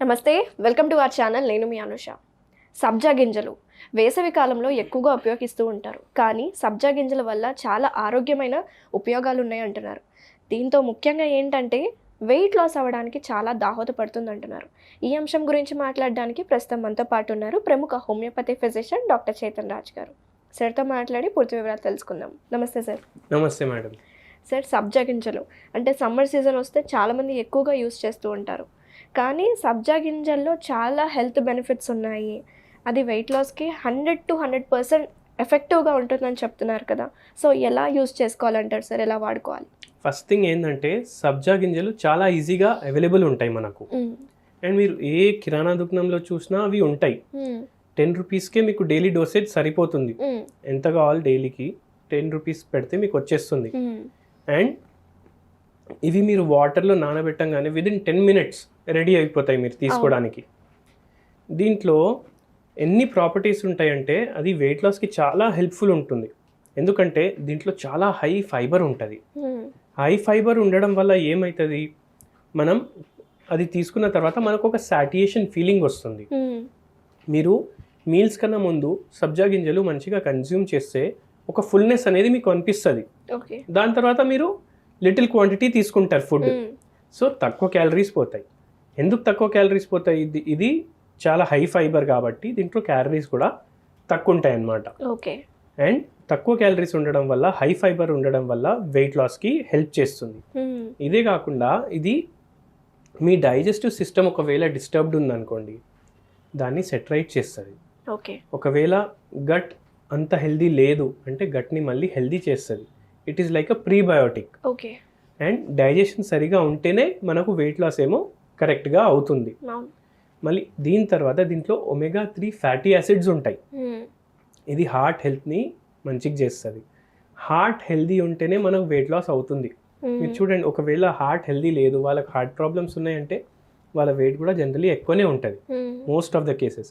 నమస్తే, welcome to our channel. నేను మీ అనుష. సబ్జా గింజలు వేసవి కాలంలో ఎక్కువగా ఉపయోగిస్తూ ఉంటారు, కానీ సబ్జా గింజల వల్ల చాలా ఆరోగ్యమైన ఉపయోగాలు ఉన్నాయి అంటున్నారు. దీంతో ముఖ్యంగా ఏంటంటే వెయిట్ లాస్ అవ్వడానికి చాలా దోహదపడుతుంది అంటున్నారు. ఈ అంశం గురించి మాట్లాడడానికి ప్రస్తుతం మనతో పాటు ఉన్నారు ప్రముఖ homeopathy physician doctor Chetan Raj గారు. సార్తో మాట్లాడి పూర్తి వివరాలు తెలుసుకుందాం. నమస్తే సార్. నమస్తే మేడం. సార్, సబ్జా గింజలు అంటే సమ్మర్ సీజన్ వస్తే చాలామంది ఎక్కువగా యూస్ చేస్తూ ఉంటారు, కానీ సబ్జా గింజల్లో చాలా హెల్త్ బెనిఫిట్స్ ఉన్నాయి. అది వెయిట్ లాస్కి 100 to 100% ఎఫెక్టివ్గా ఉంటుందని చెప్తున్నారు కదా. సో ఎలా యూస్ చేసుకోవాలంటారు సార్, ఎలా వాడుకోవాలి? ఫస్ట్ థింగ్ ఏంటంటే సబ్జా గింజలు చాలా ఈజీగా అవైలబుల్ ఉంటాయి మనకు. అండ్ మీరు ఏ కిరాణా దుకాణంలో చూసినా అవి ఉంటాయి. 10 రూపీస్కే మీకు డైలీ డోసేజ్ సరిపోతుంది. ఎంత కావాలి డైలీకి 10 రూపీస్ పెడితే మీకు వచ్చేస్తుంది. అండ్ ఇవి మీరు వాటర్లో నానబెట్టంగానే విదిన్ 10 minutes రెడీ అయిపోతాయి మీరు తీసుకోవడానికి. దీంట్లో ఎన్ని ప్రాపర్టీస్ ఉంటాయంటే అది వెయిట్ లాస్కి చాలా హెల్ప్ఫుల్ ఉంటుంది. ఎందుకంటే దీంట్లో చాలా హై ఫైబర్ ఉంటుంది. హై ఫైబర్ ఉండడం వల్ల ఏమవుతుంది, మనం అది తీసుకున్న తర్వాత మనకు ఒక సాటియేషన్ ఫీలింగ్ వస్తుంది. మీరు మీల్స్ కన్నా ముందు సబ్జా గింజలు మంచిగా కన్జ్యూమ్ చేస్తే ఒక ఫుల్నెస్ అనేది మీకు అనిపిస్తుంది. దాని తర్వాత మీరు లిటిల్ క్వాంటిటీ తీసుకుంటారు ఫుడ్. సో తక్కువ క్యాలరీస్ పోతాయి. ఎందుకు తక్కువ క్యాలరీస్ పోతాయి? ఇది చాలా హై ఫైబర్ కాబట్టి దీంట్లో క్యాలరీస్ కూడా తక్కువ ఉంటాయి అన్నమాట. అండ్ తక్కువ క్యాలరీస్ ఉండడం వల్ల, హై ఫైబర్ ఉండడం వల్ల వెయిట్ లాస్కి హెల్ప్ చేస్తుంది. ఇదే కాకుండా ఇది మీ డైజెస్టివ్ సిస్టమ్ ఒకవేళ డిస్టర్బ్డ్ ఉందనుకోండి, దాన్ని సెట్ రైట్ చేస్తుంది. ఒకవేళ గట్ అంత హెల్దీ లేదు అంటే గట్ని మళ్ళీ హెల్దీ చేస్తుంది. It is like a prebiotic. And digestion సరిగా ఉంటేనే మనకు వెయిట్ లాస్ ఏమో కరెక్ట్గా అవుతుంది. మళ్ళీ దీని తర్వాత దీంట్లో omega-3 ఫ్యాటీ యాసిడ్స్ ఉంటాయి. ఇది హార్ట్ హెల్త్ని మంచిగా చేస్తుంది. హార్ట్ హెల్దీ ఉంటేనే మనకు వెయిట్ లాస్ అవుతుంది. మీరు చూడండి, ఒకవేళ హార్ట్ హెల్దీ లేదు, వాళ్ళకి హార్ట్ ప్రాబ్లమ్స్ ఉన్నాయంటే వాళ్ళ వెయిట్ కూడా జనరలీ ఎక్కువనే ఉంటుంది మోస్ట్ ఆఫ్ ద కేసెస్.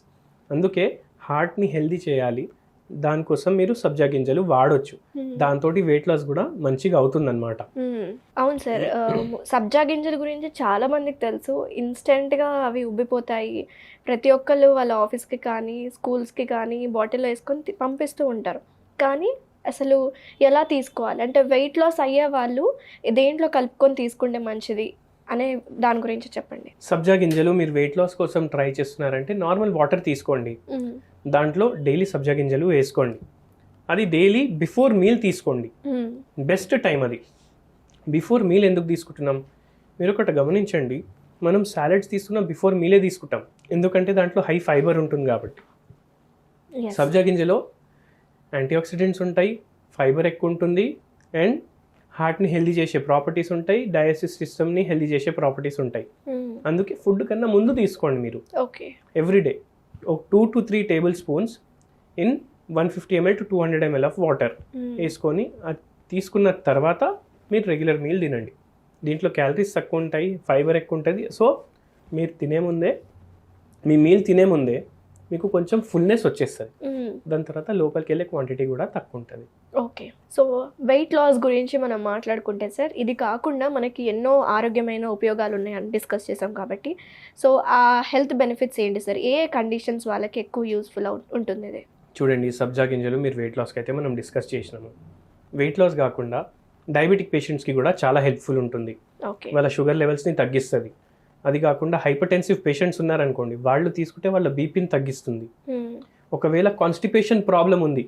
అందుకే హార్ట్ని హెల్దీ చేయాలి, దానికోసం మీరు సబ్జా గింజలు వాడొచ్చు. దాంతో వెయిట్ లాస్ కూడా మంచిగా అవుతుంది అనమాట. అవును సార్, సబ్జా గింజల గురించి చాలా మందికి తెలుసు. ఇన్స్టెంట్గా అవి ఉబ్బిపోతాయి. ప్రతి ఒక్కళ్ళు వాళ్ళ ఆఫీస్కి కానీ స్కూల్స్కి కానీ బాటిల్లో వేసుకొని పంపిస్తూ ఉంటారు. కానీ అసలు ఎలా తీసుకోవాలి అంటే వెయిట్ లాస్ అయ్యే వాళ్ళు దేంట్లో కలుపుకొని తీసుకుంటే మంచిది అనే దాని గురించి చెప్పండి. సబ్జా గింజలు మీరు వెయిట్ లాస్ కోసం ట్రై చేస్తున్నారంటే నార్మల్ వాటర్ తీసుకోండి, దాంట్లో డైలీ సబ్జా గింజలు వేసుకోండి. అది డైలీ బిఫోర్ మీల్ తీసుకోండి. బెస్ట్ టైం అది. బిఫోర్ మీల్ ఎందుకు తీసుకుంటున్నాం, మీరు ఒకటి గమనించండి, మనం సాలెడ్స్ తీసుకున్నాం బిఫోర్ మీలే తీసుకుంటాం, ఎందుకంటే దాంట్లో హై ఫైబర్ ఉంటుంది కాబట్టి. సబ్జా గింజలో యాంటీఆక్సిడెంట్స్ ఉంటాయి, ఫైబర్ ఎక్కువ ఉంటుంది, అండ్ హార్ట్ని హెల్దీ చేసే ప్రాపర్టీస్ ఉంటాయి, డైజెస్టివ్ సిస్టమ్ని హెల్దీ చేసే ప్రాపర్టీస్ ఉంటాయి. అందుకే ఫుడ్ కన్నా ముందు తీసుకోండి మీరు. ఎవ్రీడే ఒక 2 to 3 tablespoons in 150 ml to 200 ml of water వేసుకొని అది తీసుకున్న తర్వాత మీరు రెగ్యులర్ మీల్ తినండి. దీంట్లో క్యాలరీస్ తక్కువ ఉంటాయి, ఫైబర్ ఎక్కువ ఉంటుంది. సో మీరు మీ మీల్ తినే ముందే మీకు కొంచెం ఫుల్నెస్ వచ్చేస్తుంది. దాని తర్వాత లోపలికి వెళ్ళే క్వాంటిటీ కూడా తక్కువ ఉంటుంది. సో వెయిట్ లాస్ గురించి మనం మాట్లాడుకుంటే సార్, ఇది కాకుండా మనకి ఎన్నో ఆరోగ్యమైన ఉపయోగాలు ఉన్నాయని డిస్కస్ చేసాం కాబట్టి, సో ఆ హెల్త్ బెనిఫిట్స్ ఏంటి సార్? ఏ కండిషన్స్ వాళ్ళకి ఎక్కువ యూస్ఫుల్ ఉంటుంది? ఇది చూడండి, సబ్జా గింజలు మీరు వెయిట్ లాస్కి అయితే మనం డిస్కస్ చేసినాము. వెయిట్ లాస్ కాకుండా డయాబెటిక్ పేషెంట్స్కి కూడా చాలా హెల్ప్ఫుల్ ఉంటుంది. వాళ్ళ షుగర్ లెవెల్స్ని తగ్గిస్తుంది. అది కాకుండా హైపర్టెన్సివ్ పేషెంట్స్ ఉన్నారనుకోండి, వాళ్ళు తీసుకుంటే వాళ్ళ బీపీని తగ్గిస్తుంది. ఒకవేళ కాన్స్టిపేషన్ ప్రాబ్లం ఉంది,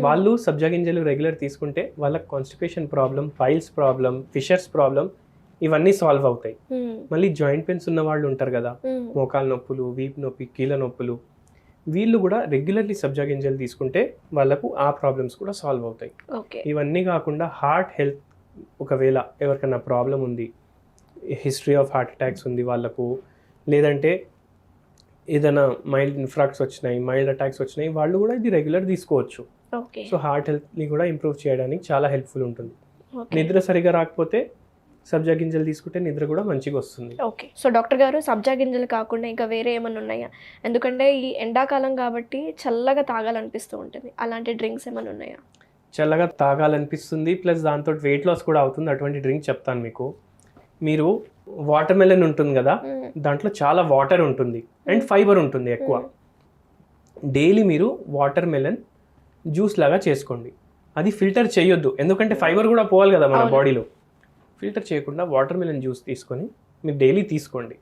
వాళ్ళు సబ్జా గింజలు రెగ్యులర్ తీసుకుంటే వాళ్ళకి constipation problem, piles problem, fissures problem ఇవన్నీ సాల్వ్ అవుతాయి. మళ్ళీ జాయింట్ పెయిన్స్ ఉన్న వాళ్ళు ఉంటారు కదా, మోకాలు నొప్పులు, వీపు నొప్పి, కీళ్ళ నొప్పులు, వీళ్ళు కూడా రెగ్యులర్లీ సబ్జా గింజలు తీసుకుంటే వాళ్ళకు ఆ ప్రాబ్లమ్స్ కూడా సాల్వ్ అవుతాయి. ఇవన్నీ కాకుండా హార్ట్ హెల్త్, ఒకవేళ ఎవరికైనా ప్రాబ్లం ఉంది, హిస్టరీ ఆఫ్ హార్ట్ అటాక్స్ ఉంది వాళ్ళకు, లేదంటే ఏదైనా మైల్డ్ ఇన్ఫ్రాక్ట్స్ వచ్చినాయి, మైల్డ్ అటాక్స్ వచ్చినాయి, వాళ్ళు కూడా ఇది రెగ్యులర్ తీసుకోవచ్చు. సో హార్ట్ హెల్త్ని కూడా ఇంప్రూవ్ చేయడానికి చాలా హెల్ప్ఫుల్ ఉంటుంది. నిద్ర సరిగా రాకపోతే సబ్జా గింజలు తీసుకుంటే నిద్ర కూడా మంచిగా వస్తుంది. సో డాక్టర్ గారు, సబ్జా గింజలు కాకుండా ఇంకా వేరే ఏమైనా ఉన్నాయా? ఎందుకంటే ఈ ఎండాకాలం కాబట్టి చల్లగా తాగాలనిపిస్తూ ఉంటుంది, అలాంటి డ్రింక్స్ ఏమైనా ఉన్నాయా? చల్లగా తాగాలనిపిస్తుంది ప్లస్ దాంతో వెయిట్ లాస్ కూడా అవుతుంది, అటువంటి డ్రింక్ చెప్తాను మీకు. మీరు వాటర్ మెలన్ ఉంటుంది కదా, దాంట్లో చాలా వాటర్ ఉంటుంది అండ్ ఫైబర్ ఉంటుంది ఎక్కువ. డైలీ మీరు వాటర్ మెలన్ జ్యూస్ లాగా చేసుకోండి. అది ఫిల్టర్ చేయొద్దు, ఎందుకంటే ఫైబర్ కూడా పోవాలి కదా మన బాడీలో. ఫిల్టర్ చేయకుండా వాటర్ మెలన్ జ్యూస్ తీసుకొని మీరు డైలీ తీసుకోండి.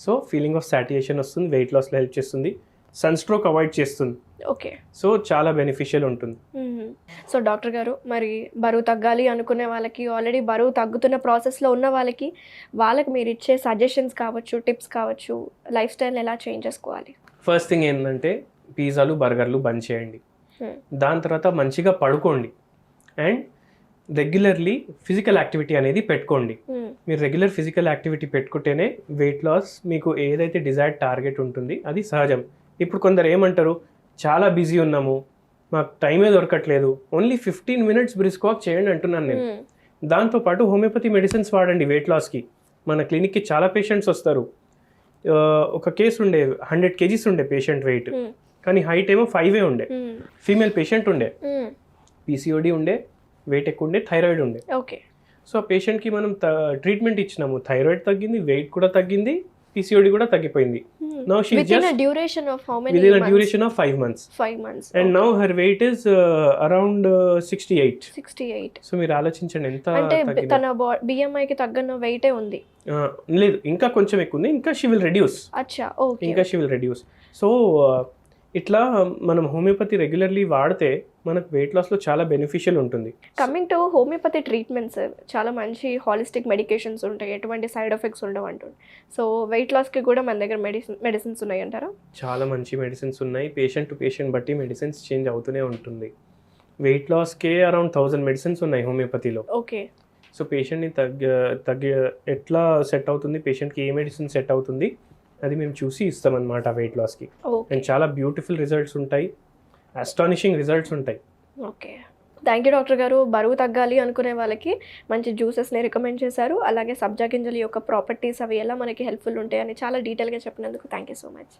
సో ఫీలింగ్ ఆఫ్ సాటియేషన్ వస్తుంది, వెయిట్ లాస్లో హెల్ప్ చేస్తుంది, సన్ స్ట్రోక్ అవాయిడ్ చేస్తుంది. ఓకే. సో చాలా బెనిఫిషియల్ ఉంటుంది. సో డాక్టర్ గారు, మరి బరువు తగ్గాలి అనుకునే వాళ్ళకి, ఆల్రెడీ బరువు తగ్గుతున్న ప్రాసెస్లో ఉన్న వాళ్ళకి మీరు ఇచ్చే సజెషన్స్ కావచ్చు, టిప్స్ కావచ్చు, లైఫ్ స్టైల్ ఎలా చేంజ్ చేసుకోవాలి? ఫస్ట్ థింగ్ ఏంటంటే పిజ్జాలు బర్గర్లు బంద్ చేయండి. దాని తర్వాత మంచిగా పడుకోండి అండ్ రెగ్యులర్లీ ఫిజికల్ యాక్టివిటీ అనేది పెట్టుకోండి. మీరు రెగ్యులర్ ఫిజికల్ యాక్టివిటీ పెట్టుకుంటేనే వెయిట్ లాస్ మీకు ఏదైతే డిజైర్డ్ టార్గెట్ ఉంటుంది అది సహజం. ఇప్పుడు కొందరు ఏమంటారు, చాలా బిజీ ఉన్నాము, మాకు టైమే దొరకట్లేదు, ఓన్లీ 15 minutes బ్రిస్క్ వాక్ చేయండి అంటున్నాను నేను. దాంతోపాటు హోమియోపతి మెడిసిన్స్ వాడండి వెయిట్ లాస్కి. మన క్లినిక్కి చాలా పేషెంట్స్ వస్తారు. ఒక కేసు ఉండే 100 kgs ఉండే పేషెంట్ వెయిట్, కానీ హైట్ ఏమో 5 ఉండే. ఫీమేల్ పేషెంట్ ఉండే, పీసీఓడి ఉండే, వెయిట్ ఎక్కువ ఉండే, థైరాయిడ్ ఉండే. ఓకే. సో ఆ పేషెంట్కి మనం ట్రీట్మెంట్ ఇచ్చినాము, థైరాయిడ్ తగ్గింది, వెయిట్ కూడా తగ్గింది, పీసీఓడి కూడా తగ్గిపోయింది. Now she is within just a duration of how many within a months? duration of 5 months. 5 months. And now her weight is around 68. 68. So మీరు ఆలోచించండి ఎంత అంటే తగ్గింది. తన BMI కి తగ్గన వెయిటే ఉంది. లేదు, ఇంకా కొంచెం ఎక్కువ ఉంది, ఇంకా షీ విల్ రెడ్యూస్. అచ్చా, ఓకే. ఇంకా షీ విల్ రెడ్యూస్. సో ఇట్లా మనం హోమియోపతి రెగ్యులర్లీ వాడితే మనకు వెయిట్ లాస్లో చాలా బెనిఫిషియల్ ఉంటుంది. కమింగ్ టు హోమియోపతి ట్రీట్మెంట్స్, చాలా మంచి హాలిస్టిక్ మెడికేషన్స్ ఉంటాయి, ఎటువంటి సైడ్ ఎఫెక్ట్స్ ఉండవు అంటుంది. సో వెయిట్ లాస్కి కూడా మన దగ్గర మెడిసిన్స్ ఉన్నాయి అంటారా? చాలా మంచి మెడిసిన్స్ ఉన్నాయి. పేషెంట్ టు పేషెంట్ బట్టి మెడిసిన్స్ చేంజ్ అవుతూనే ఉంటుంది. వెయిట్ లాస్కే అరౌండ్ 1000 మెడిసిన్స్ ఉన్నాయి హోమియోపతిలో. ఓకే. సో పేషెంట్ని ఎట్లా సెట్ అవుతుంది, పేషెంట్కి ఏ మెడిసిన్ సెట్ అవుతుంది అది మేము చూసి ఇస్తామన్నమాట వెయిట్ లాస్కి. అండ్ చాలా బ్యూటిఫుల్ రిజల్ట్స్ ఉంటాయి, అస్టానిషింగ్ రిజల్ట్స్ ఉంటాయి. ఓకే. థ్యాంక్ యూ డాక్టర్ గారు. బరువు తగ్గాలి అనుకునే వాళ్ళకి మంచి జ్యూసెస్ని రికమెండ్ చేశారు, అలాగే సబ్జా గింజల యొక్క ప్రాపర్టీస్ అవి ఎలా మనకి హెల్ప్ఫుల్ ఉంటాయని చాలా డీటెయిల్గా చెప్పినందుకు థ్యాంక్ యూ సో మచ్.